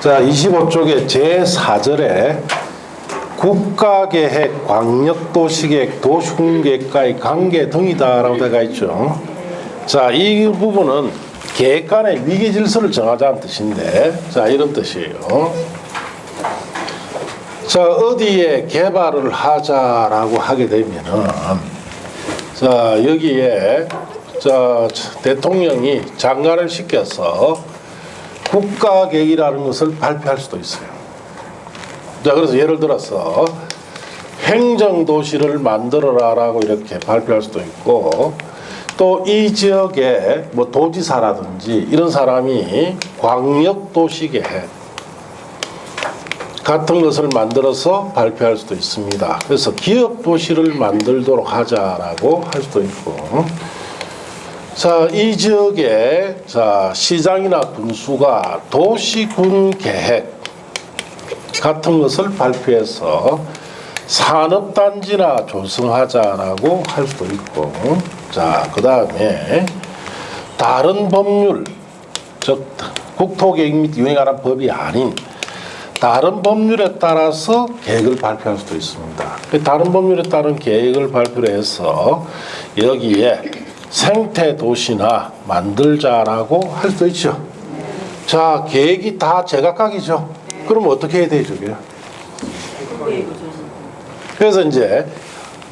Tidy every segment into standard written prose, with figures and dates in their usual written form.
자, 25쪽의 제4절에 국가계획, 광역도시계획, 도시군계획과의 관계 등이다라고 되어 있죠. 자, 이 부분은 계획 간의 위계질서를 정하자는 뜻인데, 자, 이런 뜻이에요. 자, 어디에 개발을 하자라고 하게 되면은, 자, 여기에, 자, 대통령이 장관을 시켜서 국가계획이라는 것을 발표할 수도 있어요. 자, 그래서 예를 들어서 행정도시를 만들어라라고 이렇게 발표할 수도 있고, 또 이 지역에 뭐 도지사라든지 이런 사람이 광역도시계획 같은 것을 만들어서 발표할 수도 있습니다. 그래서 기업도시를 만들도록 하자라고 할 수도 있고, 자, 이 지역에 자, 시장이나 군수가 도시군계획 같은 것을 발표해서 산업단지나 조성하자라고 할 수도 있고, 자, 그 다음에 다른 법률, 즉 국토계획 및 이에 관한 법이 아닌 다른 법률에 따라서 계획을 발표할 수도 있습니다. 다른 법률에 따른 계획을 발표해서 여기에 생태도시나 만들자라고 할 수도 있죠. 자, 계획이 다 제각각이죠. 그럼 어떻게 해야 되죠? 그래서 이제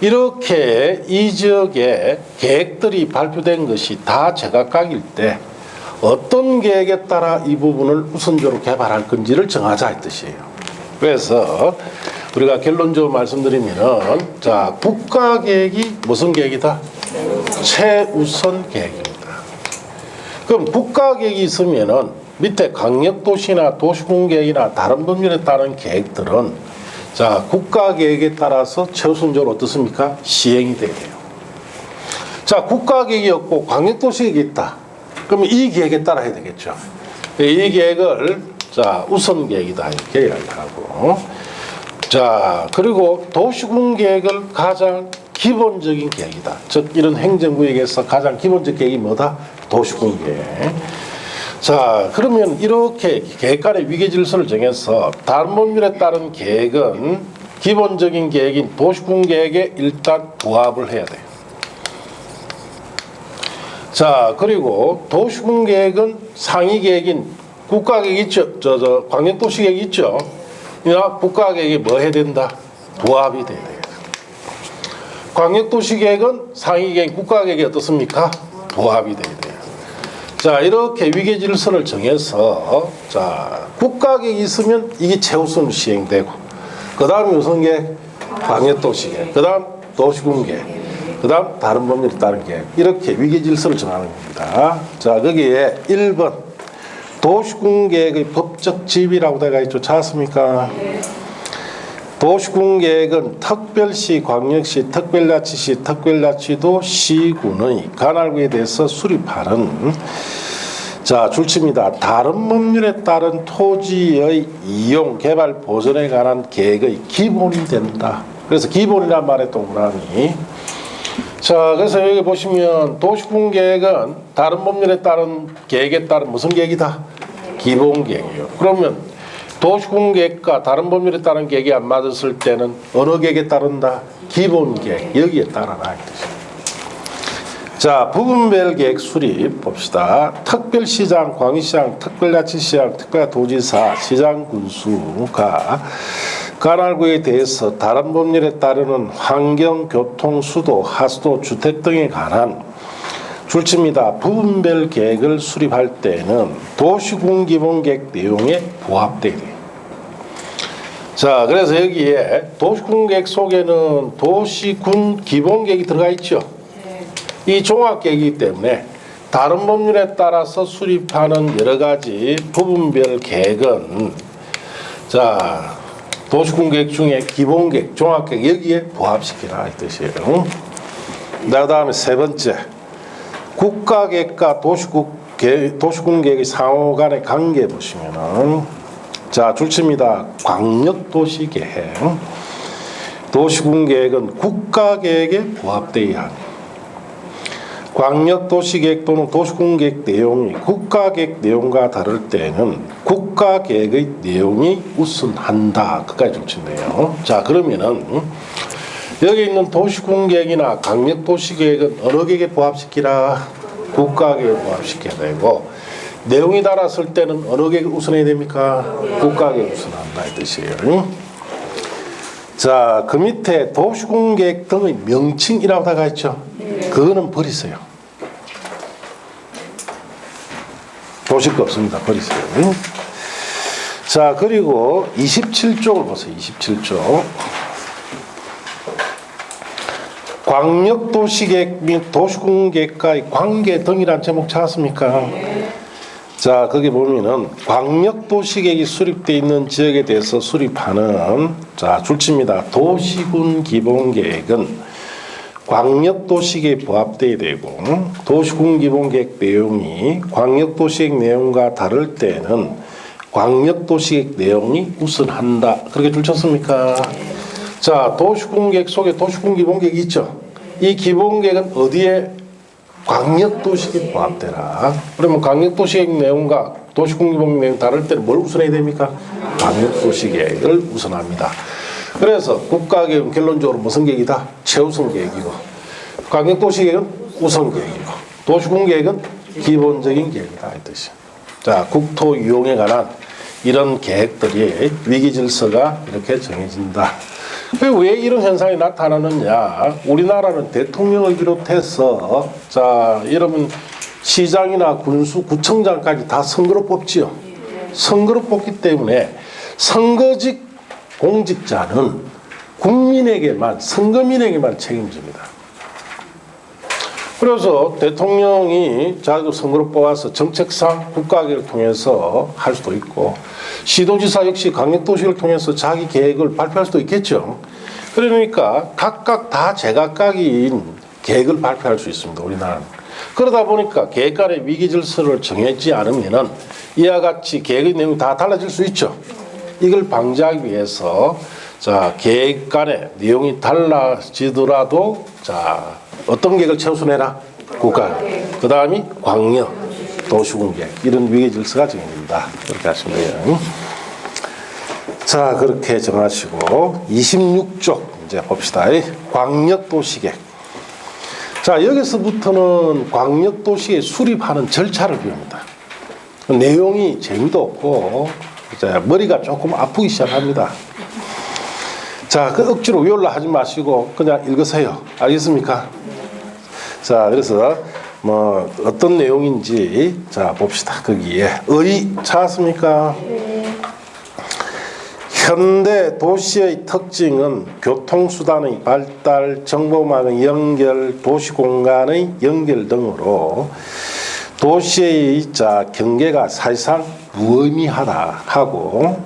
이렇게 이 지역에 계획들이 발표된 것이 다 제각각일 때 어떤 계획에 따라 이 부분을 우선적으로 개발할 건지를 정하자 이 뜻이에요. 그래서 우리가 결론적으로 말씀드리면은, 자, 국가계획이 무슨 계획이다? 최우선 계획입니다. 그럼 국가계획이 있으면은 밑에 광역도시나 도시군계획이나 다른 법률에 따른 계획들은, 자, 국가계획에 따라서 최우선적으로 어떻습니까? 시행이 돼야 돼요. 자, 국가계획이 없고 광역도시계획이 있다. 그러면 이 계획에 따라 해야 되겠죠. 이 계획을, 자, 우선계획이다 이렇게 이야기하고, 자, 그리고 도시군계획을 가장 기본적인 계획이다. 즉 이런 행정구역에서 가장 기본적 계획이 뭐다? 도시군계획. 자, 그러면 이렇게 계획 간의 위계질서를 정해서 다른 법률에 따른 계획은 기본적인 계획인 도시군계획에 일단 부합을 해야 돼요. 자, 그리고 도시군계획은 상위계획인 국가계획 있죠. 광역도시계획 있죠. 국가계획이 뭐 해야 된다? 부합이 돼야 돼요. 광역도시계획은 상위계획 국가계획이 어떻습니까? 부합이 돼야 돼요. 자, 이렇게 위계질서를 정해서, 자, 국가계획이 있으면 이게 최우선 시행되고, 그 다음 우선계획, 광역도시계획, 그 다음 도시군계획, 그 다음 다른 법률에 따른 계획, 이렇게 위계질서를 정하는 겁니다. 자, 거기에 1번 도시군계획의 법적 지위라고 되어 있죠. 찾았습니까? 도시군계획은 특별시, 광역시, 특별자치시, 특별자치도, 시군의 관할구에 대해서 수립하는, 자, 줄칩니다. 다른 법률에 따른 토지의 이용, 개발, 보존에 관한 계획의 기본이 된다. 그래서 기본이란 말에 동그라미. 자, 그래서 여기 보시면 도시군계획은 다른 법률에 따른 계획에 따른 무슨 계획이다? 기본계획이에요. 그러면 도시군계획과 다른 법률에 따른 계획이 안 맞았을 때는 어느 계획에 따른다? 기본계획, 여기에 따라라 이 뜻입니다. 자, 부분별 계획 수립 봅시다. 특별시장, 광역시장, 특별자치시장, 특별도지사, 시장군수가 관할구에 대해서 다른 법률에 따르는 환경, 교통, 수도, 하수도, 주택 등에 관한 줄칩니다. 부분별 계획을 수립할 때는 도시군 기본계획 내용에 부합되어야 돼요. 자, 그래서 여기에 도시군계획 속에는 도시군 기본계획이 들어가 있죠. 이 종합계획이기 때문에 다른 법률에 따라서 수립하는 여러 가지 부분별 계획은, 자, 도시군계획 중에 기본계획, 종합계획 여기에 부합시키라 이 뜻이에요. 그 다음에 세 번째, 국가계획과 도시군계획의 상호 간의 관계 보시면은, 자, 줄칩니다. 광역도시계획. 도시군계획은 국가계획에 부합되어야 합니다. 광역도시계획 또는 도시공계획 내용이 국가계획 내용과 다를 때는 국가계획의 내용이 우선한다. 그까지 좀 쳤네요. 자, 그러면은 여기 있는 도시공계획이나 광역도시계획은 어느 계획에 부합시키라? 국가계획에 부합시켜야 되고, 내용이 달았을 때는 어느 계획을 우선해야 됩니까? 국가계획을 우선한다 이 뜻이에요. 자, 그 밑에 도시공계획 등의 명칭이라고 나가 있죠. 그거는 버리세요. 보실 거 없습니다. 버리세요. 자, 그리고 27쪽을 보세요. 27쪽. 광역도시계획 및 도시공계획과의 관계 등이란 제목 찾았습니까? 자, 거기 보면은 광역도시계획이 수립되어 있는 지역에 대해서 수립하는, 자, 줄칩니다. 도시군 기본계획은 광역도시계획에 부합되어야 되고, 도시군 기본계획 내용이 광역도시계획 내용과 다를 때는 광역도시계획 내용이 우선한다. 그렇게 줄쳤습니까? 자, 도시군계획 속에 도시군 기본계획이 있죠. 이 기본계획은 어디에? 광역도시계획에 부합되라. 그러면 광역도시계획 내용과 도시군 기본계획 내용이 다를 때는 뭘 우선해야 됩니까? 광역도시계획을 우선합니다. 그래서 국가계획은 결론적으로 무슨 계획이다? 최우선 계획이고, 광역도시계획은 우선 계획이고, 도시군계획은 기본적인 계획이다 이 뜻이. 자, 국토 이용에 관한 이런 계획들이 위기질서가 이렇게 정해진다. 왜 이런 현상이 나타나느냐? 우리나라는 대통령을 비롯해서, 자, 여러분 시장이나 군수, 구청장까지 다 선거로 뽑지요. 선거로 뽑기 때문에 선거직 공직자는 국민에게만, 선거민에게만 책임집니다. 그래서 대통령이 자기도 선거로 뽑아서 정책상 국가계획을 통해서 할 수도 있고, 시도지사 역시 광역도시를 통해서 자기 계획을 발표할 수도 있겠죠. 그러니까 각각 다 제각각인 계획을 발표할 수 있습니다. 우리나라는. 그러다 보니까 계획 간의 위기질서를 정해지 않으면은 이와 같이 계획의 내용이 다 달라질 수 있죠. 이걸 방지하기 위해서, 자, 계획 간의 내용이 달라지더라도, 자, 어떤 계획을 최우선해라? 국가계획. 그 다음이 광역, 도시군계획. 이런 위기질서가 정해진다. 그렇게 하시면 돼요. 자, 그렇게 정하시고 26쪽 이제 봅시다. 광역도시계획. 자, 여기서부터는 광역도시계획 수립하는 절차를 배웁니다. 내용이 재미도 없고 이제 머리가 조금 아프기 시작합니다. 자, 그 억지로 외우려 하지 마시고 그냥 읽으세요. 알겠습니까? 자, 그래서 뭐 어떤 내용인지 자 봅시다. 거기에 찾았습니까? 현대 도시의 특징은 교통수단의 발달, 정보망의 연결, 도시공간의 연결 등으로 도시의 자 경계가 사실상 무의미하다 하고,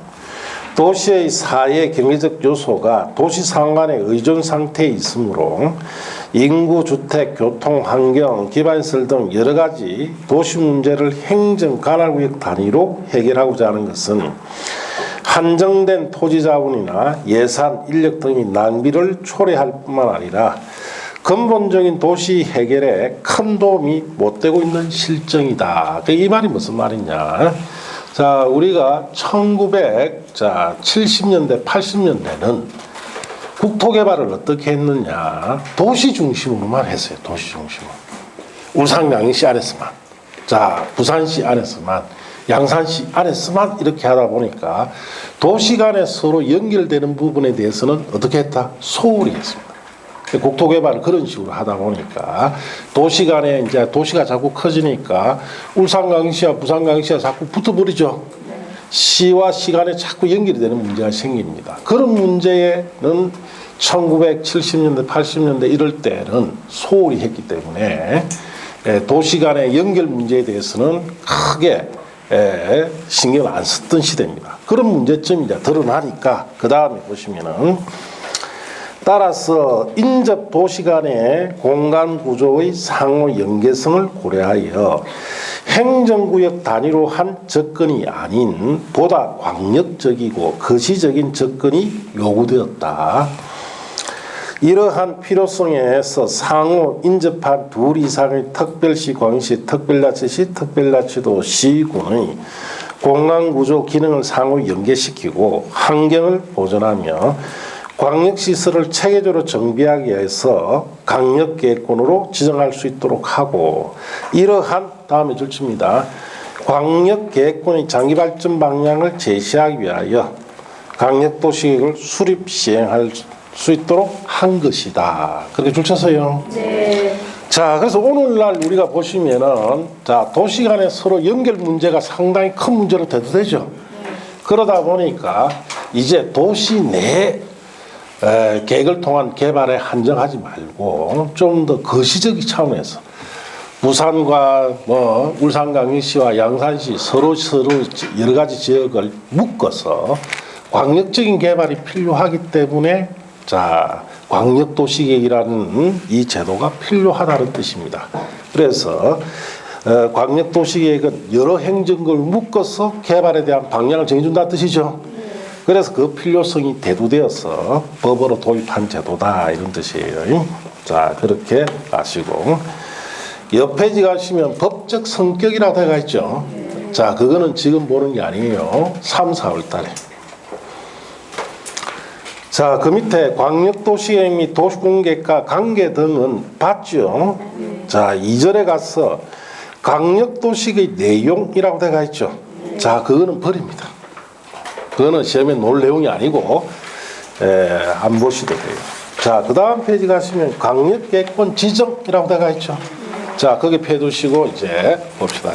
도시의 사회 경제적 요소가 도시 상관의 의존 상태에 있으므로 인구, 주택, 교통, 환경, 기반시설 등 여러 가지 도시 문제를 행정 관할구역 단위로 해결하고자 하는 것은 한정된 토지 자본이나 예산, 인력 등의 낭비를 초래할 뿐만 아니라 근본적인 도시 해결에 큰 도움이 못 되고 있는 실정이다. 이 말이 무슨 말이냐? 자, 우리가 1970년대, 80년대는 국토개발을 어떻게 했느냐? 도시 중심으로만 했어요. 도시 중심으로. 울산 양양시 안에서만. 자, 부산시 안에서만. 양산시 안에서만 이렇게 하다 보니까 도시 간에 서로 연결되는 부분에 대해서는 어떻게 했다? 소홀히 했습니다. 국토개발을 그런 식으로 하다 보니까 도시 간에 이제 도시가 자꾸 커지니까 울산광역시와 부산광역시가 자꾸 붙어버리죠. 시와 시 간에 자꾸 연결이 되는 문제가 생깁니다. 그런 문제는 1970년대, 80년대 이럴 때는 소홀히 했기 때문에 도시 간의 연결 문제에 대해서는 크게 신경을 안 썼던 시대입니다. 그런 문제점이 이제 드러나니까 그 다음에 보시면은 따라서 인접 도시 간의 공간 구조의 상호 연계성을 고려하여 행정구역 단위로 한 접근이 아닌 보다 광역적이고 거시적인 접근이 요구되었다. 이러한 필요성에 의해서 상호 인접한 둘 이상의 특별시, 광역시, 특별자치시, 특별자치도 시군의 공간구조 기능을 상호 연계시키고 환경을 보존하며 광역시설을 체계적으로 정비하기 위해서 강력계획권으로 지정할 수 있도록 하고, 이러한 다음에 줄칩니다. 광역계획권의 장기발전 방향을 제시하기 위하여 강력도시계획을 수립 시행할 수 있도록 한 것이다. 그렇게 줄쳤어요. 네. 자, 그래서 오늘날 우리가 보시면은, 자, 도시 간의 서로 연결 문제가 상당히 큰 문제로 대두되죠. 그러다 보니까 이제 도시 내 계획을 통한 개발에 한정하지 말고 좀 더 거시적인 차원에서 부산과 울산광역시와 양산시 서로 여러 가지 지역을 묶어서 광역적인 개발이 필요하기 때문에, 자, 광역도시계획이라는 이 제도가 필요하다는 뜻입니다. 그래서 광역도시계획은 여러 행정구를 묶어서 개발에 대한 방향을 정해준다는 뜻이죠. 그래서 그 필요성이 대두되어서 법으로 도입한 제도다, 이런 뜻이에요. 자, 그렇게 아시고, 옆 페이지 가시면 법적 성격이라고 되어 있죠. 자, 그거는 지금 보는 게 아니에요. 3, 4월 달에. 자, 그 밑에 광역도시계획 및 도시공계획과 관계 등은 봤죠. 자, 2절에 가서 광역도시계획 내용이라고 되어 있죠. 자, 그거는 버립니다. 그거는 시험에 놓을 내용이 아니고 안 보셔도 돼요. 자, 그 다음 페이지 가시면 광역계획권 지정이라고 되어 있죠. 자, 거기 펴두시고 이제 봅시다.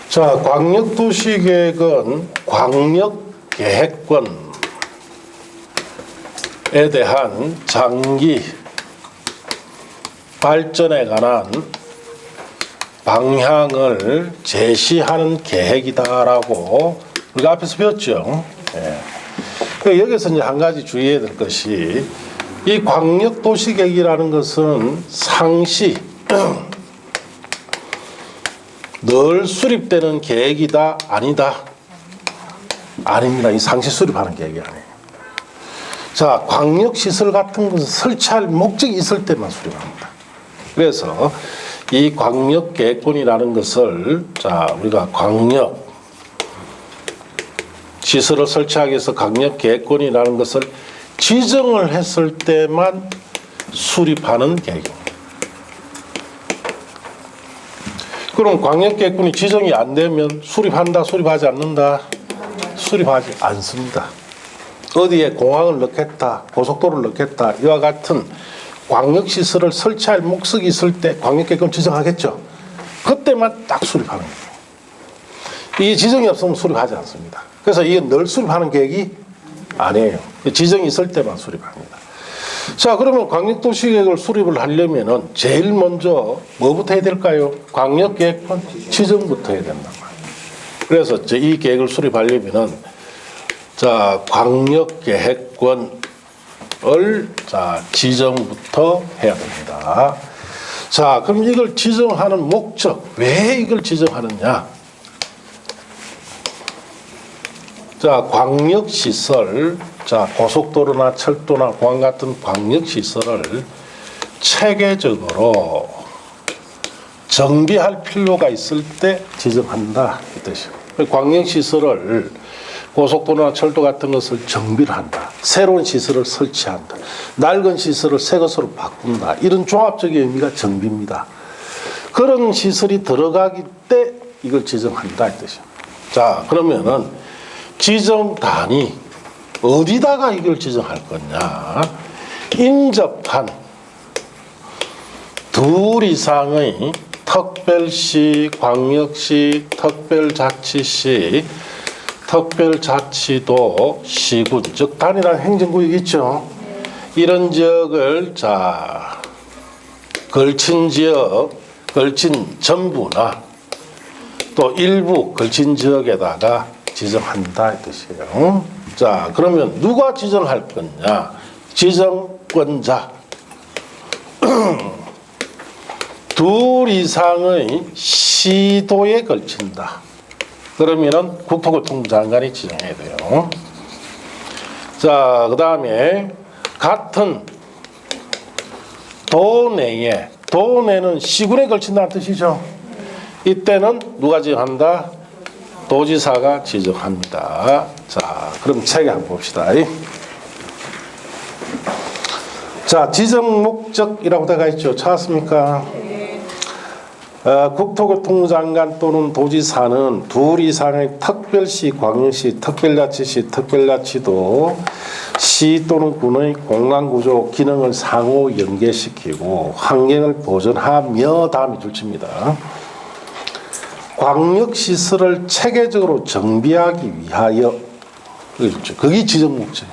자, 광역도시계획은 광역계획권에 대한 장기 발전에 관한 방향을 제시하는 계획이다라고 우리가 앞에서 배웠죠. 예. 여기서 이제 한 가지 주의해야 될 것이, 이 광역도시계획이라는 것은 상시 늘 수립되는 계획이다, 아니다? 아닙니다. 이 상시 수립하는 계획이 아니에요. 자, 광역시설 같은 것을 설치할 목적이 있을 때만 수립합니다. 그래서 이 광역계획권이라는 것을, 자, 우리가 광역 시설을 설치하기 위해서 광역계획권이라는 것을 지정을 했을 때만 수립하는 계획입니다. 그럼 광역계획권이 지정이 안 되면 수립한다, 수립하지 않는다? 수립하지 않습니다. 어디에 공항을 넣겠다, 고속도로를 넣겠다, 이와 같은 광역시설을 설치할 목적이 있을 때 광역계획권 지정하겠죠. 그때만 딱 수립하는 거예요. 이게 지정이 없으면 수립하지 않습니다. 그래서 이게 늘 수립하는 계획이 아니에요. 지정이 있을 때만 수립합니다. 자, 그러면 광역도시계획을 수립을 하려면은 제일 먼저 뭐부터 해야 될까요? 광역계획권 지정부터 해야 된단 말이에요. 그래서 이 계획을 수립하려면은, 자, 광역계획권을, 자, 지정부터 해야 됩니다. 자, 그럼 이걸 지정하는 목적, 왜 이걸 지정하느냐? 자, 광역시설, 자, 고속도로나 철도나 공항 같은 광역시설을 체계적으로 정비할 필요가 있을 때 지정한다, 이 뜻이에요. 광역시설을, 고속도로나 철도 같은 것을 정비를 한다, 새로운 시설을 설치한다, 낡은 시설을 새 것으로 바꾼다, 이런 종합적인 의미가 정비입니다. 그런 시설이 들어가기 때 이걸 지정한다, 이 뜻이에요. 자, 그러면은 지정 단위, 어디다가 이걸 지정할 거냐? 인접한 둘 이상의 특별시, 광역시, 특별자치시, 특별자치도 시군, 즉 단위라는 행정구역이 있죠. 이런 지역을 자 걸친 지역, 걸친 전부나 또 일부 걸친 지역에다가 지정한다 이 뜻이에요. 자, 그러면 누가 지정할 거냐? 지정권자. 둘 이상의 시도에 걸친다. 그러면은 국토교통부 장관이 지정해야 돼요. 자, 그 다음에 같은 도내는 시군에 걸친다는 뜻이죠. 이때는 누가 지정한다? 도지사가 지정합니다. 자, 그럼 책에 한번 봅시다. 자, 지정 목적이라고 되어 있죠. 찾았습니까? 국토교통부 장관 또는 도지사는 둘 이상의 특별시, 광역시, 특별자치시, 특별자치도 시 또는 군의 공간구조 기능을 상호 연계시키고 환경을 보존하며 다음이 줄칩니다. 광역시설을 체계적으로 정비하기 위하여 그게 지정 목적.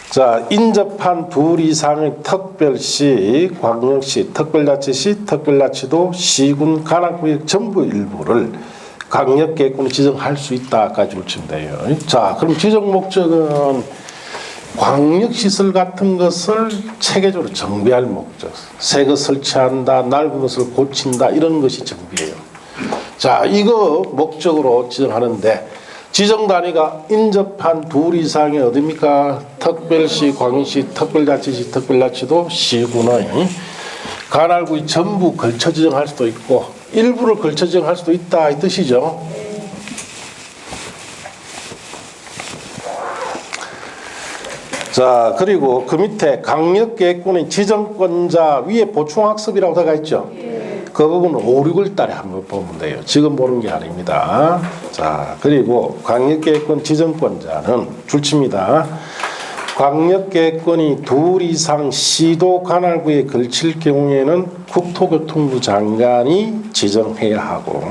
자, 인접한 둘 이상의 특별시, 광역시, 특별자치시, 특별자치도 시군 관할구역 전부 일부를 광역계획군이 지정할 수 있다까지 줄치면 돼요. 자, 그럼 지정 목적은 광역시설 같은 것을 체계적으로 정비할 목적. 새 것 설치한다, 낡은 것을 고친다, 이런 것이 정비예요. 자, 이거 목적으로 지정하는데 지정 단위가 인접한 둘 이상의 어디입니까? 특별시, 광역시, 특별자치시, 특별자치도 시군의 관할구역 전부 걸쳐 지정할 수도 있고 일부를 걸쳐 지정할 수도 있다 이 뜻이죠. 자, 그리고 그 밑에 강력계획군의 지정권자 위에 보충학습이라고 되어 있죠. 그 부분은 5, 6월 달에 한번 보면 돼요. 지금 보는 게 아닙니다. 자, 그리고 광역계획권 지정권자는 줄칩니다. 광역계획권이 둘 이상 시도 관할구에 걸칠 경우에는 국토교통부 장관이 지정해야 하고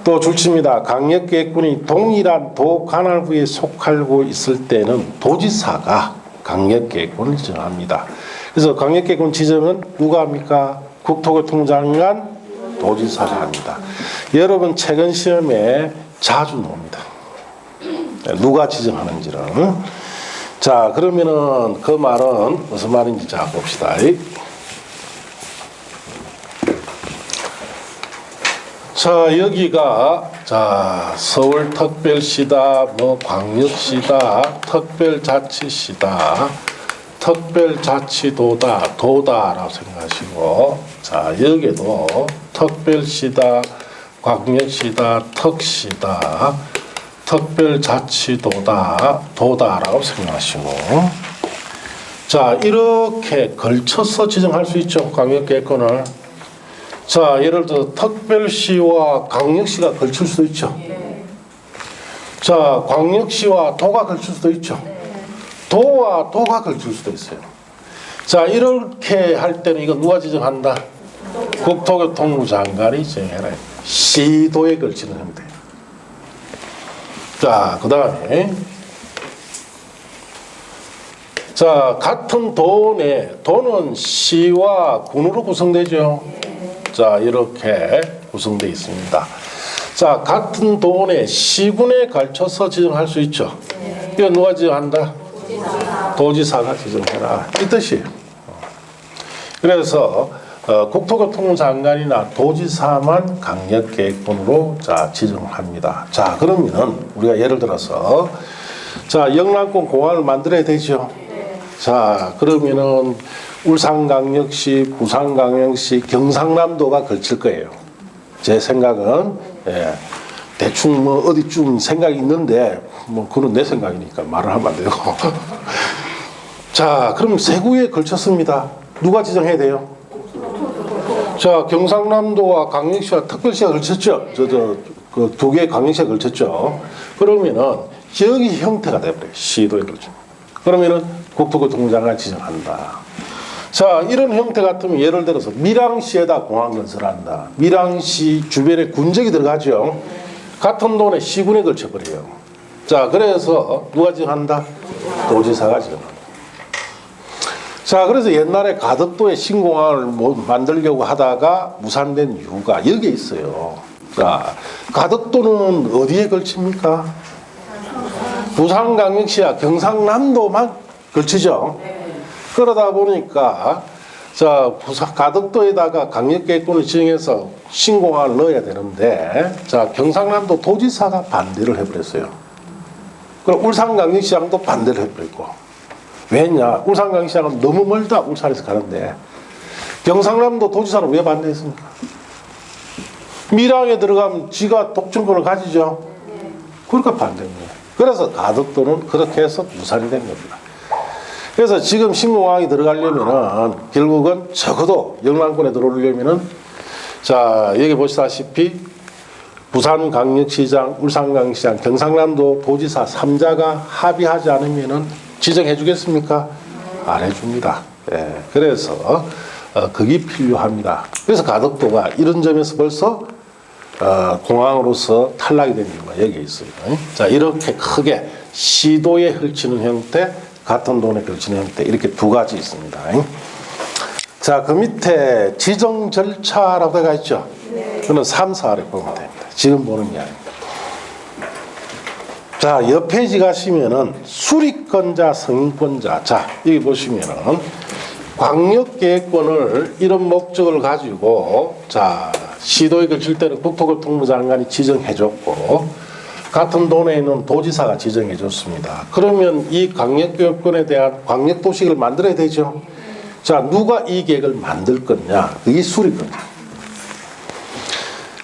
또 줄칩니다. 광역계획권이 동일한 도 관할구에 속하고 있을 때는 도지사가 광역계획권을 지정합니다. 그래서 광역계획권 지정은 누가 합니까? 국토교통부 장관, 도지사가 합니다. 여러분 최근 시험에 자주 나옵니다. 누가 지정하는지를. 자, 그러면은 그 말은 무슨 말인지 자 봅시다. 자, 여기가 자 서울특별시다, 뭐 광역시다, 특별자치시다, 특별자치도다, 도다라고 생각하시고, 자 여기도 특별시다, 광역시다, 특시다, 특별자치도다, 도다라고 생각하시고, 자 이렇게 걸쳐서 지정할 수 있죠. 광역계획권을. 자, 예를 들어 특별시와 광역시가 걸칠 수도 있죠. 자, 광역시와 도가 걸칠 수도 있죠. 도와 도가 걸칠 수도 있어요. 자, 이렇게 할 때는 이거 누가 지정한다? 국토교통부 장관이 지정해라. 시도에 걸치는 형태. 자, 그 다음에 자, 같은 도내, 도는 시와 군으로 구성되죠. 자, 이렇게 구성되어 있습니다. 자, 같은 도내 시군에 걸쳐서 지정할 수 있죠. 이거 누가 지정한다? 도지사가 지정해라 이 뜻이에요. 그래서 국토교통부 장관이나 도지사만 강력계획권으로 자 지정합니다. 자, 그러면은 우리가 예를 들어서 자 영남권 공항을 만들어야 되죠. 자, 그러면은 울산광역시, 부산광역시, 경상남도가 걸칠 거예요. 제 생각은 대충 뭐 어디쯤 생각이 있는데 뭐 그건 내 생각이니까 말을 하면 안 되고. 자, 그럼 세 구에 걸쳤습니다. 누가 지정해야 돼요? 자, 경상남도와 광역시와 특별시가 걸쳤죠. 그 두 개의 광역시가 걸쳤죠. 그러면은 여기 형태가 돼버려요. 시도에 걸쳐. 그러면은 국토교통부 장관이 지정한다. 자, 이런 형태 같으면 예를 들어서 밀양시에다 공항 건설한다. 밀양시 주변에 군적이 들어가죠. 같은 돈에 시군에 걸쳐버려요. 자, 그래서 누가 지정한다? 도지사가 지정합니다. 자, 그래서 옛날에 가덕도에 신공항을 만들려고 하다가 무산된 이유가 여기에 있어요. 자, 가덕도는 어디에 걸칩니까? 부산광역시와 경상남도만 걸치죠. 그러다 보니까 자, 가덕도에다가 강력계획권을 지정해서 신공항을 넣어야 되는데 자, 경상남도 도지사가 반대를 해버렸어요. 그럼 울산광역시장도 반대를 해버리고. 왜냐? 울산광역시장은 너무 멀다. 울산에서 가는데 경상남도 도지사는 왜 반대했습니까? 밀양에 들어가면 지가 독점권을 가지죠. 그러니까 반대인 거예요. 그래서 가덕도는 그렇게 해서 무산이 된 겁니다. 그래서 지금 신공항이 들어가려면은 결국은 적어도 영남권에 들어오려면은 자, 여기 보시다시피 부산광역시장, 울산광역시장, 경상남도 도지사 3자가 합의하지 않으면은 지정해 주겠습니까? 안 해줍니다. 예, 그래서 그게 필요합니다. 그래서 가덕도가 이런 점에서 벌써 공항으로서 탈락이 된 이유가 여기에 있어요. 자, 이렇게 크게 시도에 걸치는 형태, 같은 돈에 걸치는 형태 이렇게 두 가지 있습니다. 자, 그 밑에 지정 절차라고 되어 있죠. 그는 3, 4를 보면 됩니다. 지금 보는 게 아닙니다. 자, 옆 페이지 가시면은 수립권자, 승인권자. 자, 여기 보시면은 광역계획권을 이런 목적을 가지고 자, 시도에 걸칠 때는 국토교통부 장관이 지정해줬고 같은 돈에 있는 도지사가 지정해줬습니다. 그러면 이 광역계획권에 대한 광역도시를 만들어야 되죠. 자, 누가 이 계획을 만들 거냐? 그게 수립권자.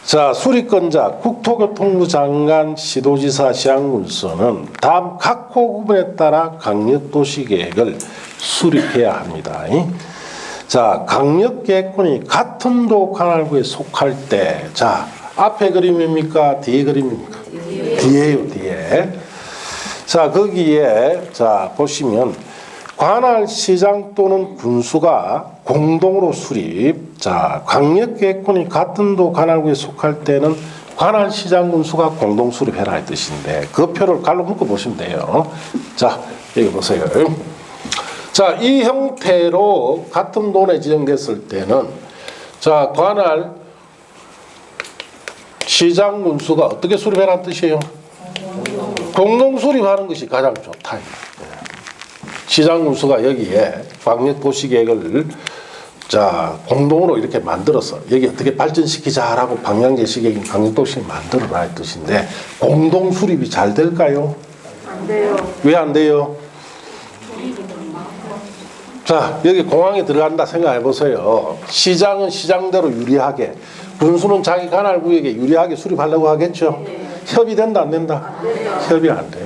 자, 수립권자 국토교통부 장관, 시도지사, 시장군수는 다음 각 호구분에 따라 강력도시계획을 수립해야 합니다. 자, 강력계획권이 같은 도 관할구에 속할 때, 자, 앞에 그림입니까? 뒤에 그림입니까? 뒤에요, 뒤에. 자, 거기에 자 보시면 관할시장 또는 군수가 공동으로 수립. 자, 광역계획권이 같은 도 관할구에 속할 때는 관할시장 군수가 공동 수립해라 이 뜻인데 그 표를 갈로 묶어 보시면 돼요. 자, 여기 보세요. 자, 이 형태로 같은 돈에 지정됐을 때는 자, 관할 시장 군수가 어떻게 수립해라는 뜻이에요? 공동 수립하는 것이 가장 좋다. 시장 군수가 여기에 광역도시계획을 자, 공동으로 이렇게 만들어서 여기 어떻게 발전시키자라고 방향 제시계획인 광역도시를 만들어라 이 뜻인데 공동 수립이 잘 될까요? 안 돼요. 왜 안 돼요? 자, 여기 공항에 들어간다 생각해 보세요. 시장은 시장대로 유리하게, 군수는 자기 관할 구역에 유리하게 수립하려고 하겠죠. 협의된다 안 된다? 협의 안 돼요.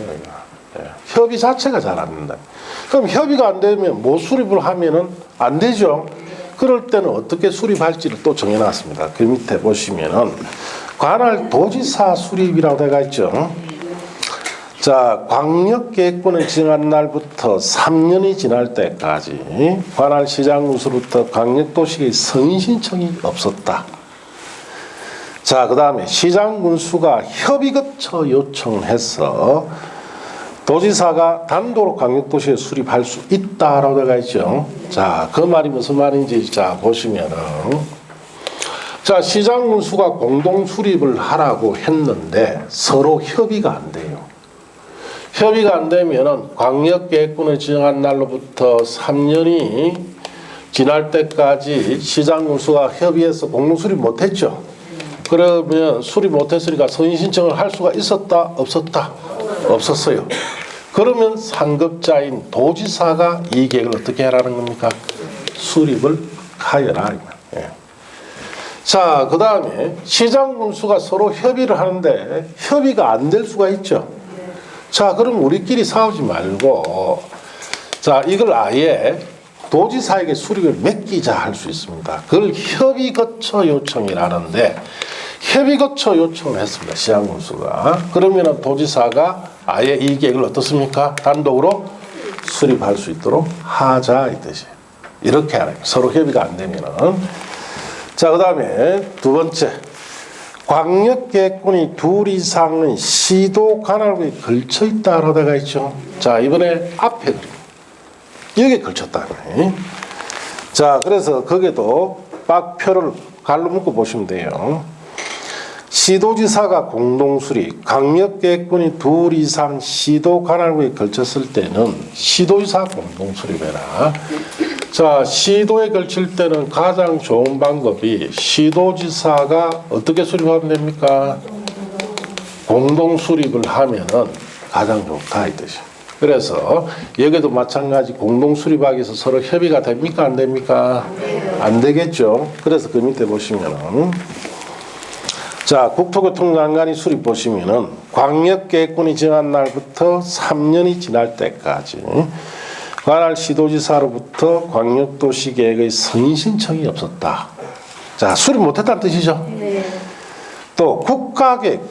협의 자체가 잘 안 된다. 그럼 협의가 안 되면 뭐 수립을 하면은 안 되죠. 그럴 때는 어떻게 수립할지를 또 정해놨습니다. 그 밑에 보시면은 관할 도지사 수립이라고 되어 있죠. 자, 광역계획권을 지정한 날부터 3년이 지날 때까지 관할시장군수로부터 광역도시계획 승인 신청이 없었다. 자, 그 다음에 시장군수가 협의 거쳐 요청을 해서 도지사가 단독으로 광역도시에 수립할 수 있다라고 되어 있죠. 자, 그 말이 무슨 말인지 자 보시면은 자, 시장군수가 공동 수립을 하라고 했는데 서로 협의가 안 돼요. 협의가 안 되면은 광역계획권을 지정한 날로부터 3년이 지날 때까지 시장군수가 협의해서 공동 수립 못했죠. 그러면 수립 못했으니까 승인 신청을 할 수가 있었다, 없었다? 없었어요. 그러면 상급자인 도지사가 이 계획을 어떻게 하라는 겁니까? 수립을 하여라. 예. 자, 그 다음에 시장군수가 서로 협의를 하는데 협의가 안 될 수가 있죠. 자, 그럼 우리끼리 싸우지 말고 자, 이걸 아예 도지사에게 수립을 맡기자 할 수 있습니다. 그걸 협의 거쳐 요청이라는데 협의 거쳐 요청을 했습니다. 시장군수가. 그러면 도지사가 아예 이 계획을 어떻습니까? 단독으로 수립할 수 있도록 하자 이 뜻이에요. 이렇게 하라. 서로 협의가 안 되면은. 자, 그 다음에 두 번째. 광역계획권이 둘 이상은 시도 관할구에 걸쳐 있다로 되어 있죠. 자, 이번에 앞에 그림. 여기에 걸쳤다. 자, 그래서 거기도 빡표를 갈로 묶어 보시면 돼요. 시도지사가 공동수립, 광역계획권이 둘 이상 시도 관할구에 걸쳤을 때는 시도지사 공동수립해라. 자, 시도에 걸칠 때는 가장 좋은 방법이 시도지사가 어떻게 수립하면 됩니까? 공동수립을 하면은 가장 좋다 이 뜻이에요. 그래서 여기도 마찬가지 공동수립하기 위해서 서로 협의가 됩니까? 안 됩니까? 안 되겠죠. 그래서 그 밑에 보시면은 자, 국토교통장관이 수립 보시면은 광역계획권이 정한 날부터 3년이 지날 때까지 관할 시도지사로부터 광역도시계획의 승인 신청이 없었다. 자, 수립 못했다는 뜻이죠. 네. 또 국가계획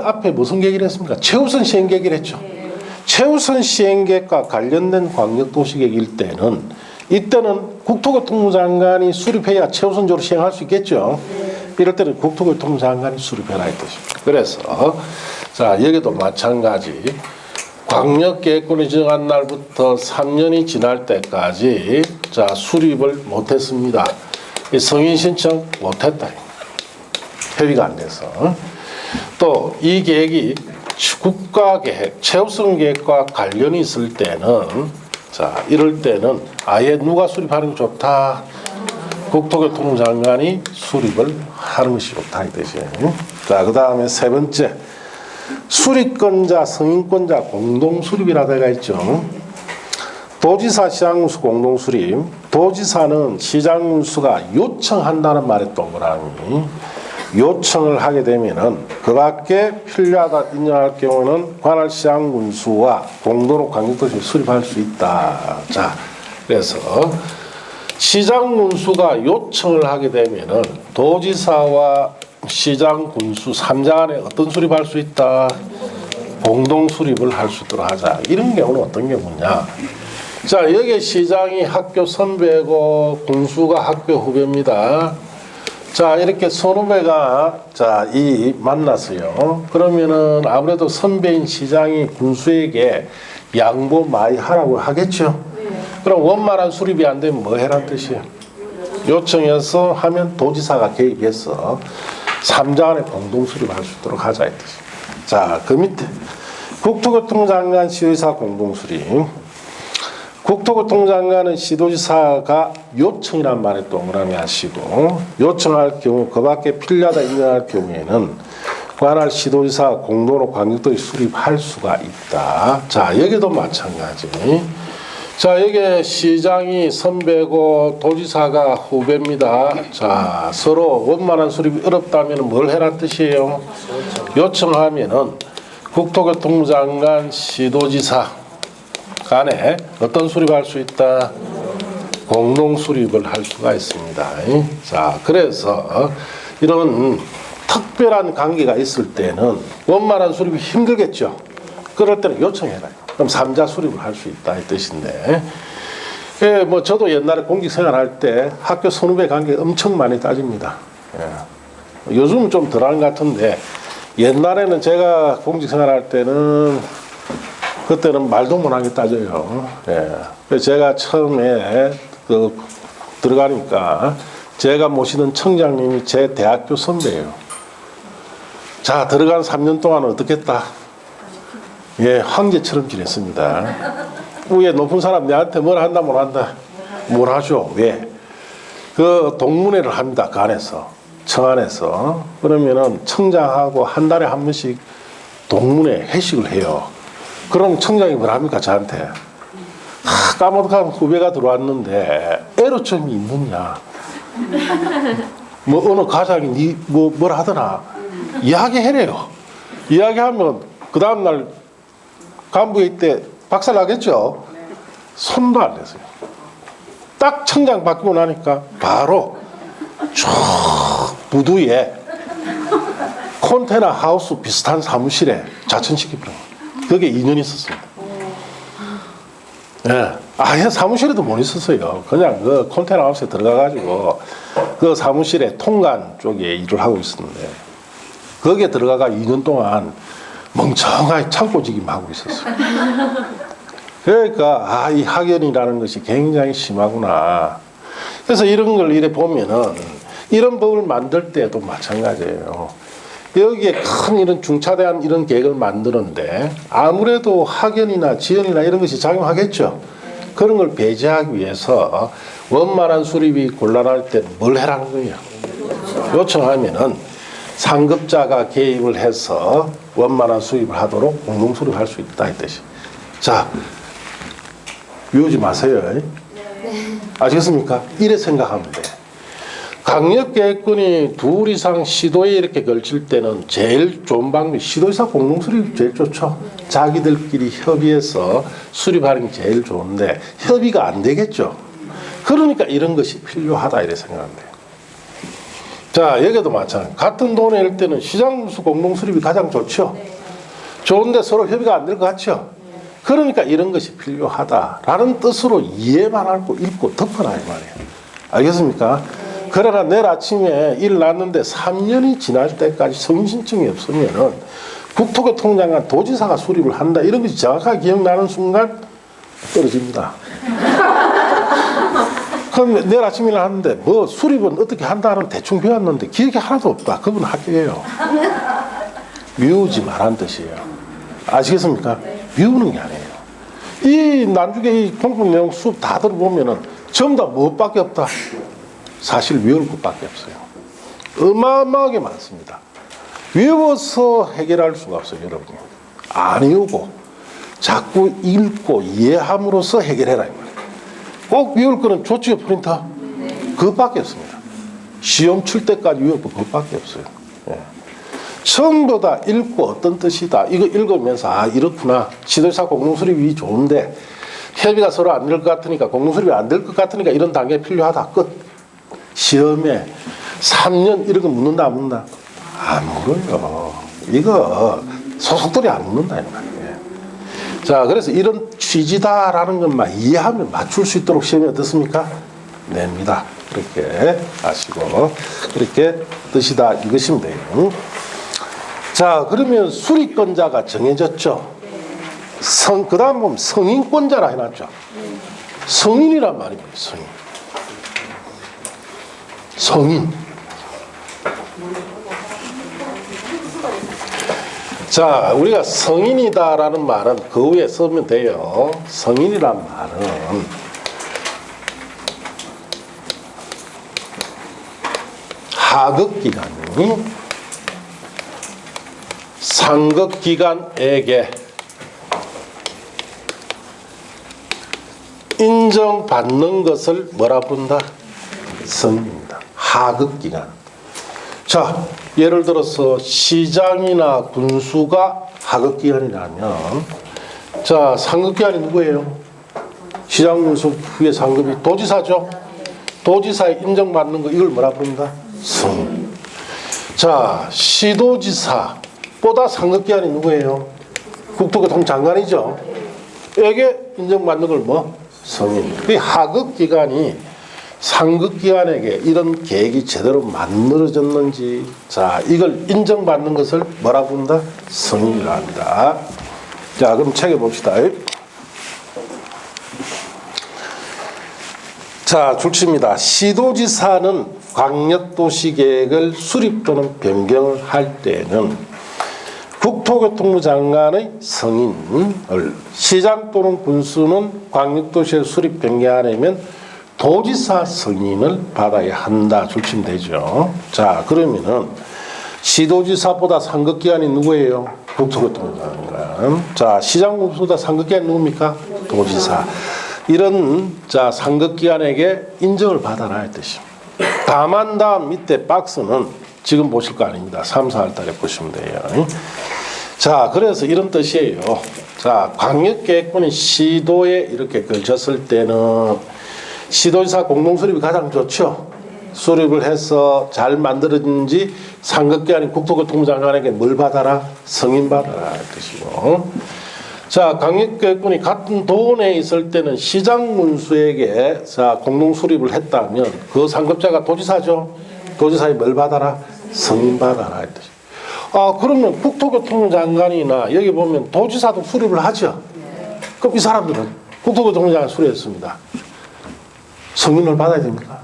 앞에 무슨 계획을 했습니까? 최우선 시행계획을 했죠. 네. 최우선 시행계획과 관련된 광역도시계획일 때는 이때는 국토교통부 장관이 수립해야 최우선적으로 시행할 수 있겠죠. 네. 이럴 때는 국토교통부 장관이 수립해라 이 뜻입니다. 그래서 자, 여기도 마찬가지. 광역계획권이 정한 날부터 3년이 지날 때까지 자, 수립을 못했습니다. 승인 신청 못했다. 협의가 안 돼서. 또 이 계획이 국가계획, 최우선 계획과 관련이 있을 때는 자, 이럴 때는 아예 누가 수립하는 게 좋다. 국토교통부 장관이 수립을 하는 것이 좋다 이 뜻이에요. 자, 그 다음에 세 번째. 수립권자, 승인권자 공동수립이라 되어 있죠. 도지사, 시장군수 공동수립. 도지사는 시장군수가 요청한다는 말에 동그라미. 요청을 하게 되면은 그 밖에 필요하다 인정할 경우는 관할 시장군수와 공동으로 광역도시를 수립할 수 있다. 자, 그래서 시장군수가 요청을 하게 되면은 도지사와 시장, 군수, 3자 안에 어떤 수립할 수 있다? 공동 수립을 할 수 있도록 하자. 이런 경우는 어떤 경우냐? 자, 여기 시장이 학교 선배고 군수가 학교 후배입니다. 자, 이렇게 선후배가 자, 이 만났어요. 그러면은 아무래도 선배인 시장이 군수에게 양보 많이 하라고 하겠죠. 그럼 원만한 수립이 안 되면 뭐 해란 뜻이에요? 요청해서 하면 도지사가 개입해서 3자 안에 공동 수립할 수 있도록 하자 이 뜻이에요. 자, 그 밑에 국토교통장관 시도지사 공동 수립. 국토교통장관은 시도지사가 요청이란 말에 동그라미 하시고 요청할 경우 그 밖에 필요하다 인정할 경우에는 관할 시도지사 공동으로 광역도시 수립할 수가 있다. 자, 여기도 마찬가지. 자, 여기 시장이 선배고 도지사가 후배입니다. 자, 서로 원만한 수립이 어렵다면 뭘 해란 뜻이에요? 요청하면은 국토교통부 장관, 시도지사 간에 어떤 수립할 수 있다? 공동 수립을 할 수가 있습니다. 자, 그래서 이런 특별한 관계가 있을 때는 원만한 수립이 힘들겠죠. 그럴 때는 요청해라. 그럼 3자 수립을 할 수 있다 이 뜻인데, 예, 뭐 저도 옛날에 공직 생활할 때 학교 선후배 관계 엄청 많이 따집니다. 예. 요즘은 좀 덜한 것 같은데 옛날에는 제가 공직 생활할 때는 그때는 말도 못하게 따져요. 예. 그래서 제가 처음에 들어가니까 제가 모시던 청장님이 제 대학교 선배예요. 자, 들어간 3년 동안 어떻게 했다? 예, 황제처럼 지냈습니다. 위에 높은 사람 내한테 뭘 한다 못 한다? 뭘 하죠? 왜? 그 동문회를 합니다. 그 안에서. 청 안에서. 그러면은 청장하고 한 달에 한 번씩 동문회 회식을 해요. 그럼 청장이 뭘 합니까? 저한테. 까마득한 후배가 들어왔는데 애로점이 있느냐? 뭐 어느 과장이 뭘 하더나? 이야기해래요. 이야기하면 그 다음날 간부회의 때 박살 나겠죠? 손도 안 냈어요. 딱 청장 바뀌고 나니까 바로 쭉 부두에 컨테이너 하우스 비슷한 사무실에 자천시켜버려요. 그게 2년 있었습니다. 예, 아예 사무실에도 못 있었어요. 그냥 그 컨테이너 하우스에 들어가가지고 그 사무실에 통관 쪽에 일을 하고 있었는데, 거기에 들어가가 2년 동안 멍청하게 창고지기만 하고 있었어요. 그러니까 이 학연이라는 것이 굉장히 심하구나. 그래서 이런 걸 이래 보면은 이런 법을 만들 때도 마찬가지예요. 여기에 큰 이런 중차대한 이런 계획을 만드는데 아무래도 학연이나 지연이나 이런 것이 작용하겠죠. 그런 걸 배제하기 위해서 원만한 수립이 곤란할 때 뭘 해라는 거예요. 요청하면은 상급자가 개입을 해서 원만한 수립을 하도록 공동 수립할 수 있다 이 뜻이. 자, 외우지 마세요. 아시겠습니까? 이래 생각하면 돼. 강력계획권이 둘 이상 시도에 이렇게 걸칠 때는 제일 좋은 방법이 시도지사 공동 수립이 제일 좋죠. 자기들끼리 협의해서 수립하는 게 제일 좋은데 협의가 안 되겠죠. 그러니까 이런 것이 필요하다 이래 생각하면 돼요. 자, 여기도 마찬가지. 같은 돈에 일 때는 시장군수 공동 수립이 가장 좋죠. 좋은데 서로 협의가 안 될 것 같죠. 그러니까 이런 것이 필요하다라는 뜻으로 이해만 하고 읽고 덮어놔 이 말이에요. 알겠습니까? 그러나 내일 아침에 일 났는데 3년이 지날 때까지 성신청이 없으면은 국토교통장관 도지사가 수립을 한다 이런 것이 정확하게 기억나는 순간 떨어집니다. 그럼 내일 아침에 일 하는데 뭐 수립은 어떻게 한다는 대충 배웠는데 기억이 하나도 없다. 그분 합격해요. 미우지 말란 뜻이에요. 아시겠습니까? 미우는 게 아니에요. 이 난중에 이 공부 내용 수업 다 들어보면은 전부 다 무엇밖에 없다. 사실 외울 것밖에 없어요. 어마어마하게 많습니다. 외워서 해결할 수가 없어요, 여러분. 안 외우고 자꾸 읽고 이해함으로써 해결해라 이 말이에요. 꼭 외울 거는 조치의 프린터 그것밖에 없습니다. 시험 칠 때까지 외울 거 그것밖에 없어요. 예. 전부 다 읽고 어떤 뜻이다. 이거 읽으면서 이렇구나. 지도사 공동수립이 좋은데 협의가 서로 안 될 것 같으니까 공동수립이 안 될 것 같으니까 이런 단계 필요하다. 끝. 시험에 3년 이런 거 묻는다 안 묻는다? 안 물어요. 이거 소속들이 안 묻는다 이 말이에요. 자, 그래서 이런 취지다라는 것만 이해하면 맞출 수 있도록 시험이 어떻습니까? 냅니다. 그렇게 아시고 그렇게 뜻이다 이것이면 돼요. 자, 그러면 수립권자가 정해졌죠. 그 다음 보면 성인권자라 해놨죠. 성인이란 말입니다. 성인. 자, 우리가 성인이다라는 말은 그 위에 쓰면 돼요. 성인이란 말은 하급기관이 상급기관에게 인정받는 것을 뭐라 부른다? 성인입니다. 하급기관. 자, 예를 들어서 시장이나 군수가 하급기관이라면 자, 상급기관이 누구예요? 시장, 군수 후에 상급이 도지사죠. 도지사에 인정받는 거 이걸 뭐라 부른다? 성인. 자, 시도지사보다 상급기관이 누구예요? 국토교통장관이죠. 에게 인정받는 걸 뭐? 성인. 그 하급기관이 상급기관에게 이런 계획이 제대로 만들어졌는지, 자, 이걸 인정받는 것을 뭐라 부른다? 성인이라 합니다. 자, 그럼 책에 봅시다. 자, 줄칩니다. 시도지사는 광역도시계획을 수립 또는 변경을 할 때는 국토교통부 장관의 승인을, 시장 또는 군수는 광역도시의 수립 변경하려면 도지사 승인을 받아야 한다. 줄치면 되죠. 자, 그러면은 시도지사보다 상급기관이 누구예요? 국토교통부 장관. 자, 시장 군수보다 상급기관이 누굽니까? 도지사. 이런 자 상급기관에게 인정을 받아라 이 뜻이죠. 다만 다음 밑에 박스는 지금 보실 거 아닙니다. 3, 4월 달에 보시면 돼요. 자, 그래서 이런 뜻이에요. 자, 광역계획권이 시도에 이렇게 걸쳤을 때는 시도지사 공동수립이 가장 좋죠. 수립을 해서 잘 만들어진지 상급기관인 국토교통부 장관에게 뭘 받아라? 승인 받아라 이 뜻이고. 자, 광역계획권이 같은 도원에 있을 때는 시장 군수에게 자 공동 수립을 했다면 그 상급자가 도지사죠. 도지사에 뭘 받아라? 승인 받아라 이 뜻이. 그러면 국토교통부 장관이나 여기 보면 도지사도 수립을 하죠. 그럼 이 사람들은 국토교통부 장관 수립했습니다. 승인을 받아야 됩니까?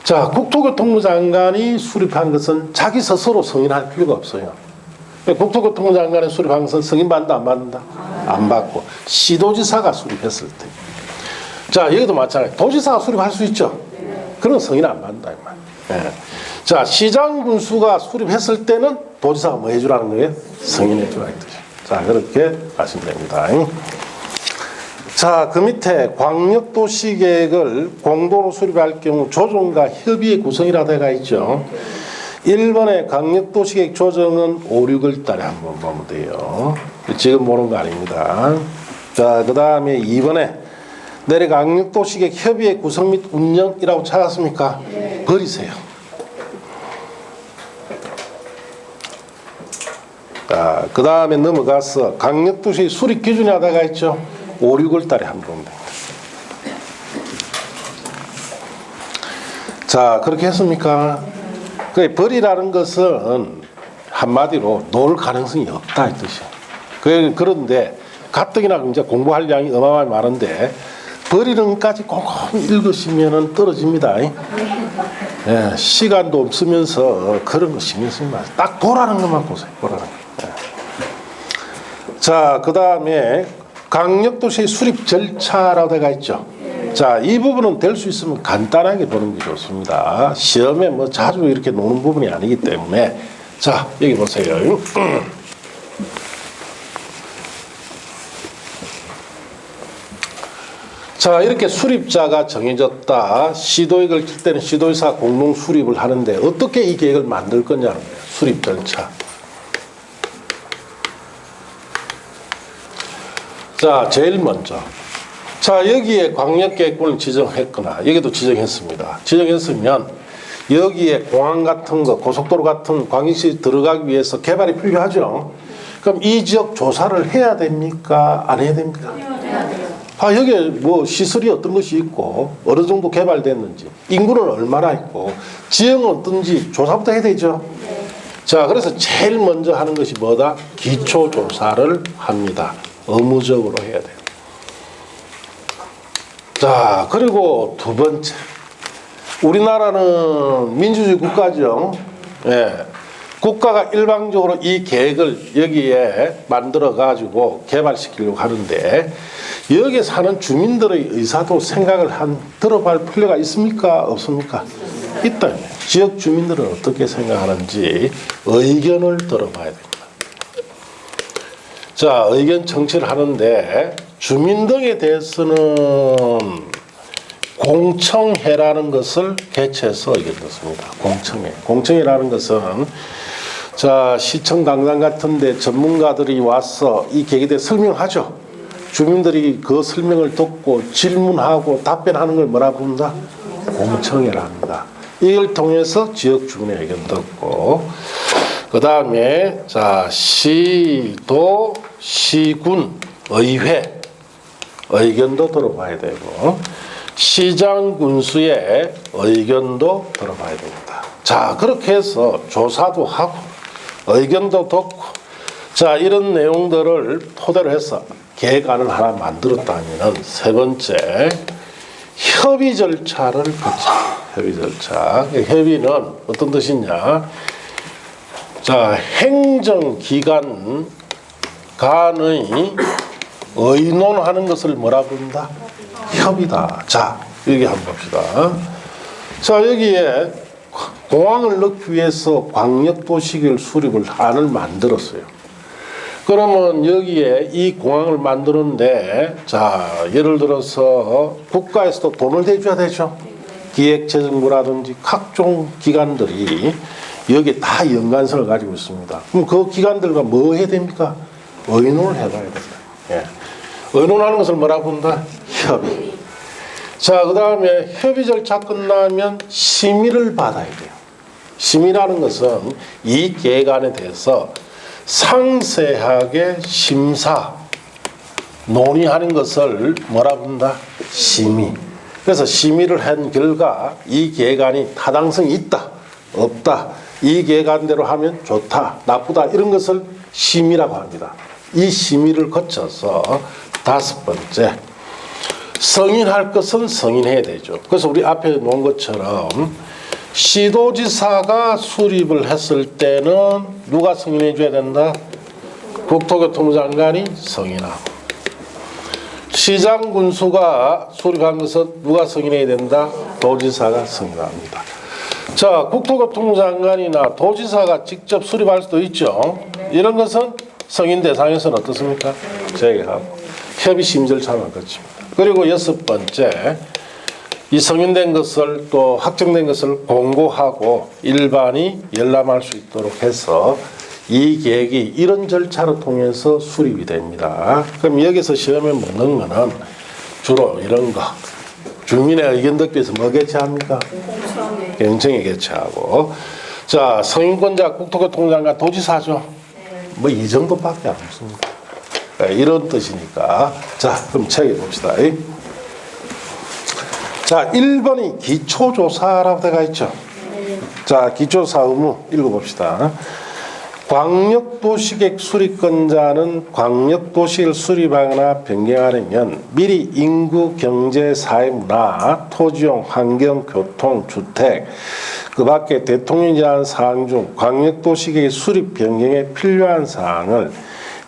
자, 국토교통부 장관이 수립한 것은 자기 스스로 승인할 필요가 없어요. 국토교통부 장관이 수립한 것은 승인받는다 안 받는다? 안 받고 시도지사가 수립했을 때. 자, 여기도 마찬가지. 도지사가 수립할 수 있죠. 그런 승인 안 받는다 이 말. 예. 자, 시장 군수가 수립했을 때는 도지사가 뭐 해주라는 거예요? 승인해 주라는 뜻이에요. 자, 그렇게 하시면 됩니다. 자, 그 밑에 광역도시계획을 공도로 수립할 경우 조정과 협의의 구성이라 되어 있죠. 1번의 광역도시계획 조정은 5, 6월 달에 한번 보면 돼요. 지금 보는 거 아닙니다. 자, 그 다음에 2번에 내래 광역도시계획 협의의 구성 및 운영이라고 찾았습니까? 버리세요. 자, 그 다음에 넘어가서 광역도시 수립 기준이 하다가 있죠. 5, 6월 달에 한번 보면 됩니다. 자, 그렇게 했습니까? 그 버리라는 것은 한마디로 놓을 가능성이 없다 이 뜻이에요. 그런데 가뜩이나 이제 공부할 양이 어마어마하게 많은데 버리는 것까지 꼼꼼히 읽으시면은 떨어집니다. 예, 시간도 없으면서 그런 거 신경 쓰지 마세요. 딱 보라는 것만 보세요. 보라는 거. 예. 자, 그 다음에 광역도시 수립 절차라고 되어 있죠. 자, 이 부분은 될 수 있으면 간단하게 보는 게 좋습니다. 시험에 뭐 자주 이렇게 노는 부분이 아니기 때문에. 자, 여기 보세요. 자, 이렇게 수립자가 정해졌다. 시도계획을 칠 때는 시도지사 공동 수립을 하는데 어떻게 이 계획을 만들 거냐는 거예요. 수립 절차. 자, 제일 먼저. 자, 여기에 광역계획권을 지정했거나 여기도 지정했습니다. 지정했으면 여기에 공항 같은 거, 고속도로 같은 광역시 들어가기 위해서 개발이 필요하죠. 그럼 이 지역 조사를 해야 됩니까? 안 해야 됩니까? 해야 돼요. 여기에 뭐 시설이 어떤 것이 있고 어느 정도 개발됐는지 인구는 얼마나 있고 지형은 어떤지 조사부터 해야 되죠. 자, 그래서 제일 먼저 하는 것이 뭐다? 기초조사를 합니다. 의무적으로 해야 돼요. 자, 그리고 두 번째, 우리나라는 민주주의 국가죠. 예. 국가가 일방적으로 이 계획을 여기에 만들어 가지고 개발시키려고 하는데 여기에 사는 주민들의 의사도 생각을 들어볼 필요가 있습니까? 없습니까? 있다. 지역 주민들은 어떻게 생각하는지 의견을 들어봐야 됩니다. 자, 의견 청취를 하는데 주민 등에 대해서는 공청회라는 것을 개최해서 의견 듣습니다. 공청회. 공청회라는 것은 자, 시청 강당 같은데 전문가들이 와서 이 계획에 대해 설명하죠. 주민들이 그 설명을 듣고 질문하고 답변하는 걸 뭐라 부른다? 공청회라 합니다. 이걸 통해서 지역 주민의 의견 듣고 그 다음에 자, 시도, 시군, 의회 의견도 들어봐야 되고 시장 군수의 의견도 들어봐야 됩니다. 자, 그렇게 해서 조사도 하고 의견도 듣고 자, 이런 내용들을 토대로 해서 계획안을 하나 만들었다면 세 번째 협의 절차를 거칩니다. 협의 절차. 협의는 어떤 뜻이냐? 자, 행정기관 간의 의논하는 것을 뭐라 부른다? 협의다. 자, 여기 한번 봅시다. 자, 여기에 공항을 넣기 위해서 광역도시계획 수립을 안을 만들었어요. 그러면 여기에 이 공항을 만드는데 자, 예를 들어서 국가에서도 돈을 대줘야 되죠. 기획재정부라든지 각종 기관들이 여기에 다 연관성을 가지고 있습니다. 그럼 그 기관들과 뭐 해야 됩니까? 의논을 해봐야 됩니다. 예. 의논하는 것을 뭐라고 본다? 협의. 자, 그 다음에 협의 절차 끝나면 심의를 받아야 돼요. 심의라는 것은 이 계획안에 대해서 상세하게 심사, 논의하는 것을 뭐라 본다? 심의. 그래서 심의를 한 결과 이 계획안이 타당성이 있다, 없다. 이 계획안대로 하면 좋다, 나쁘다 이런 것을 심의라고 합니다. 이 심의를 거쳐서 다섯 번째, 승인할 것은 승인해야 되죠. 그래서 우리 앞에 놓은 것처럼 시도지사가 수립을 했을 때는 누가 승인해 줘야 된다? 국토교통부 장관이 승인하고, 시장 군수가 수립한 것은 누가 승인해야 된다? 도지사가 승인합니다. 자, 국토교통부 장관이나 도지사가 직접 수립할 수도 있죠. 이런 것은 승인 대상에서는 어떻습니까? 제외하고 협의 심의 절차만 거칩니다. 그리고 여섯 번째, 이 승인된 것을 또 확정된 것을 공고하고 일반이 열람할 수 있도록 해서 이 계획이 이런 절차를 통해서 수립이 됩니다. 그럼 여기서 시험에 묻는 거는 주로 이런 거. 주민의 의견 듣기 위해서 뭐 개최합니까? 공청회 개최하고. 자, 승인권자 국토교통부 장관 도지사죠. 뭐 이 정도밖에 안 없습니다. 이런 뜻이니까. 자, 그럼 책에 봅시다. 자, 1번이 기초조사라고 되어 있죠. 자, 기초조사 의무 읽어봅시다. 광역도시계획 수립권자는 광역도시를 수립하거나 변경하려면 미리 인구, 경제, 사회, 문화, 토지용, 환경, 교통, 주택, 그 밖에 대통령이 제안한 사항 중 광역도시계획 수립 변경에 필요한 사항을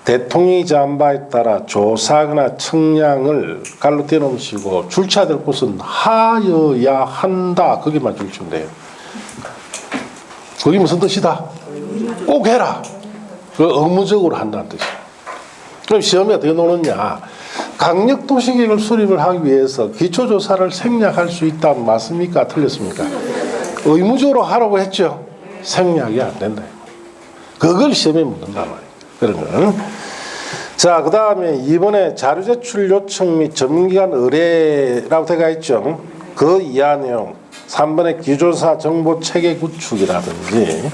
대통령이 제안 바에 따라 조사하거나 청량을 갈로 떼놓으시고 줄쳐야 될 곳은 하여야 한다. 거기만 줄치면 돼요. 그게 무슨 뜻이다? 꼭 해라. 그 의무적으로 한다는 뜻이에요. 그럼 시험에 어떻게 놓느냐? 강력도시계획을 수립을 하기 위해서 기초조사를 생략할 수 있다면 맞습니까? 틀렸습니까? 의무적으로 하라고 했죠. 생략이 안 된다. 그걸 시험에 묻는단 말이에요. 그런 건. 자, 그 다음에 이번에 자료제출 요청 및 전문기관 의뢰라고 되어 있죠. 그 이하 내용 3번의 기조사 정보체계 구축이라든지,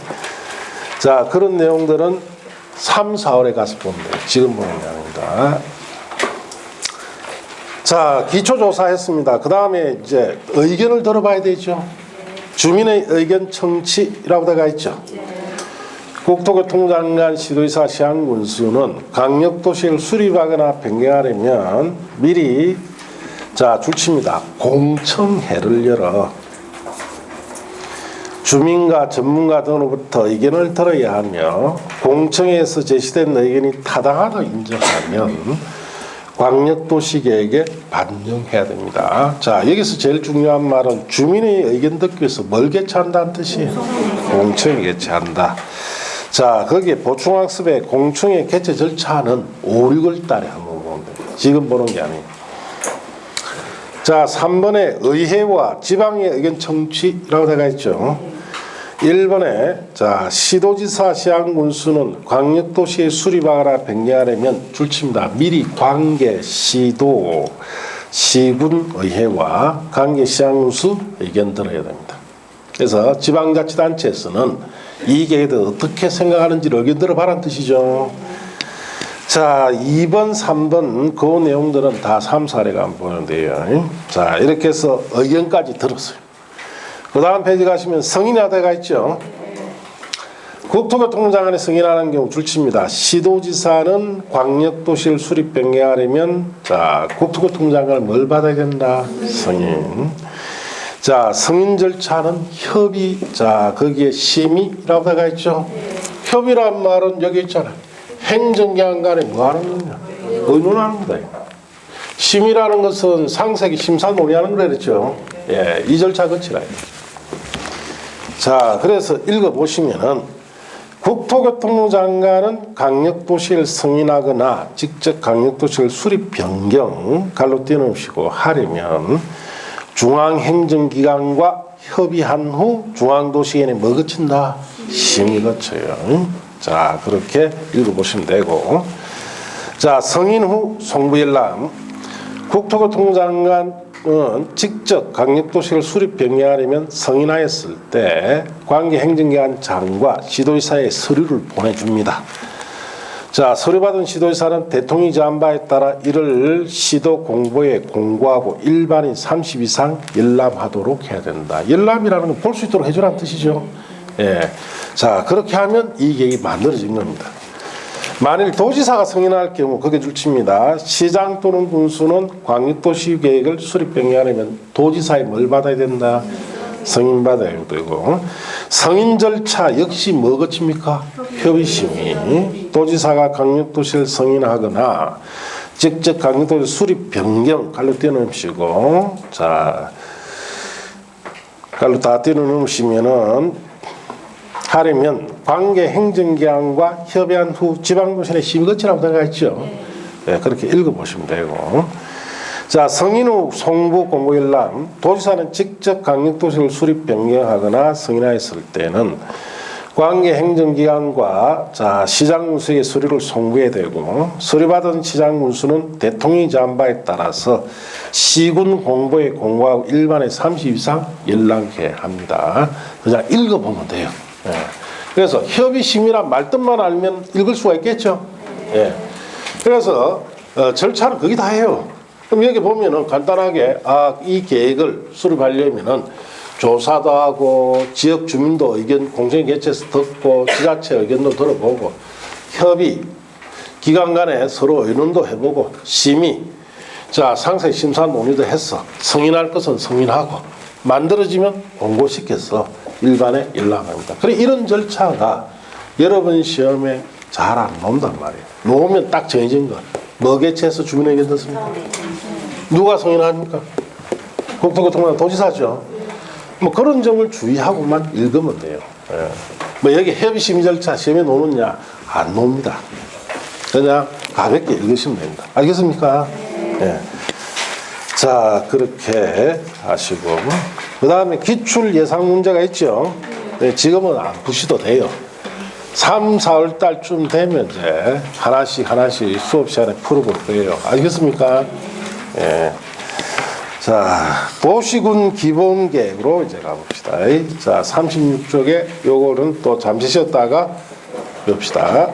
자, 그런 내용들은 3, 4월에 가서 보면 돼요. 지금 보는 게 아닙니다. 자, 기초조사 했습니다. 그 다음에 이제 의견을 들어봐야 되죠. 주민의 의견 청취라고 되어 있죠. 국토교통부 장관, 시도지사, 시장군수는 강력도시를 수립하거나 변경하려면 미리, 자, 줄칩니다. 공청회를 열어 주민과 전문가 등으로부터 의견을 들어야 하며, 공청회에서 제시된 의견이 타당하다고 인정하면 광역도시계획에 반영해야 됩니다. 자, 여기서 제일 중요한 말은 주민의 의견 듣기 위해서 뭘 개최한다는 뜻이에요? 공청회 개최한다. 자, 거기에 보충학습의 공청회 개최 절차는 5, 6월 달에 한번 보면 됩니다. 지금 보는 게 아니에요. 자, 3번에 의회와 지방의 의견 청취라고 되어 있죠. 1번에 자, 시도지사, 시장군수는 광역도시에 수립하거나 변경하려면 줄칩니다. 미리 관계 시도, 시군 의회와 관계 시장군수 의견 들어야 됩니다. 그래서 지방자치단체에서는 이 계획에 대해서 어떻게 생각하는지를 의견 들어봐라는 뜻이죠. 자, 2번, 3번 그 내용들은 다 3, 4례가 한번 보는데요. 자, 이렇게 해서 의견까지 들었어요. 그 다음 페이지 가시면 승인하다가 있죠. 국토교통부 장관이 승인하는 경우 줄칩니다. 시도지사는 광역도시를 수립 변경하려면, 자, 국토교통부 장관을 뭘 받아야 된다? 승인. 자, 승인 절차는 협의, 자, 거기에 심의라고 되어 있죠. 협의란 말은 여기 있잖아요. 행정기관 간에 뭐 하는 거냐? 의논하는 거다. 심의라는 것은 상세히 심사 논의하는 거라 그랬죠. 예, 이 절차 거치라. 자, 그래서 읽어보시면은 국토교통부 장관은 강력도시를 승인하거나 직접 강력도시를 수립 변경 갈로 떼놓으시고 하려면 중앙행정기관과 협의한 후 중앙도시계획에 뭐 거친다? 심의 거쳐요. 자, 그렇게 읽어보시면 되고, 자, 승인 후 송부열람. 국토교통부 장관은 직접 강력도시를 수립 변경하려면 승인하였을 때 관계행정기관 장과 시도지사에 서류를 보내줍니다. 자, 서류받은 시도지사는 대통령이 제안 바에 따라 이를 시도 공보에 공고하고 일반인 30 이상 열람하도록 해야 된다. 열람이라는 건 볼 수 있도록 해주라는 뜻이죠. 예. 자, 그렇게 하면 이 계획이 만들어진 겁니다. 만일 도지사가 승인할 경우 그게 줄칩니다. 시장 또는 군수는 광역도시 계획을 수립 변경하려면 도지사에 뭘 받아야 된다? 승인 받아야 되고, 승인 절차 역시 뭐 거칩니까? 협의심의. 도지사가 광역도시를 승인하거나 직접 광역도시 수립 변경 갈로 띄워놓으시고, 자, 갈로 다 띄워놓으시면은 하려면 관계 행정기관과 협의한 후 지방도시의 심의 거치라고 들어가 있죠. 네, 그렇게 읽어보시면 되고. 자, 승인 후 송부 공고일람. 도지사는 직접 광역도시를 수립 변경하거나 승인하였을 때는 관계 행정기관과 자, 시장군수에게 서류를 송부해야 되고, 서류받은 시장군수는 대통령이 정한 바에 따라서 시군 공보에 공고하고 일반에 30 이상 연락해야 합니다. 그냥 읽어보면 돼요. 예. 그래서 협의심이란 말뜻만 알면 읽을 수가 있겠죠. 예. 그래서 절차는 거기 다 해요. 그럼 여기 보면은 간단하게 이 계획을 수립하려면은 조사도 하고 지역 주민도 의견 공정 개최해서 듣고 지자체 의견도 들어보고 협의 기관 간에 서로 의논도 해보고 심의 자 상세 심사 논의도 해서 승인할 것은 승인하고 만들어지면 공고시켜서 일반에 연락합니다. 그래 이런 절차가 여러분 시험에 잘 안 나온단 말이에요. 놓으면 딱 정해진 거. 뭐 개최해서 주민 의견 듣습니까? 누가 승인합니까? 국토교통부 도지사죠. 뭐 그런 점을 주의하고만 읽으면 돼요. 예. 뭐 여기 협의 심의 절차 시험에 놓느냐? 안 놓습니다. 그냥 가볍게 읽으시면 됩니다. 알겠습니까? 예. 자, 그렇게 하시고. 그 다음에 기출 예상 문제가 있죠. 네, 지금은 안 푸셔도 돼요. 3, 4월 달쯤 되면 이제 하나씩 수업 시간에 풀어볼 거예요. 알겠습니까? 예. 자, 도시군 기본계획으로 이제 가봅시다. 자, 36쪽에 요거는 또 잠시 쉬었다가 봅시다.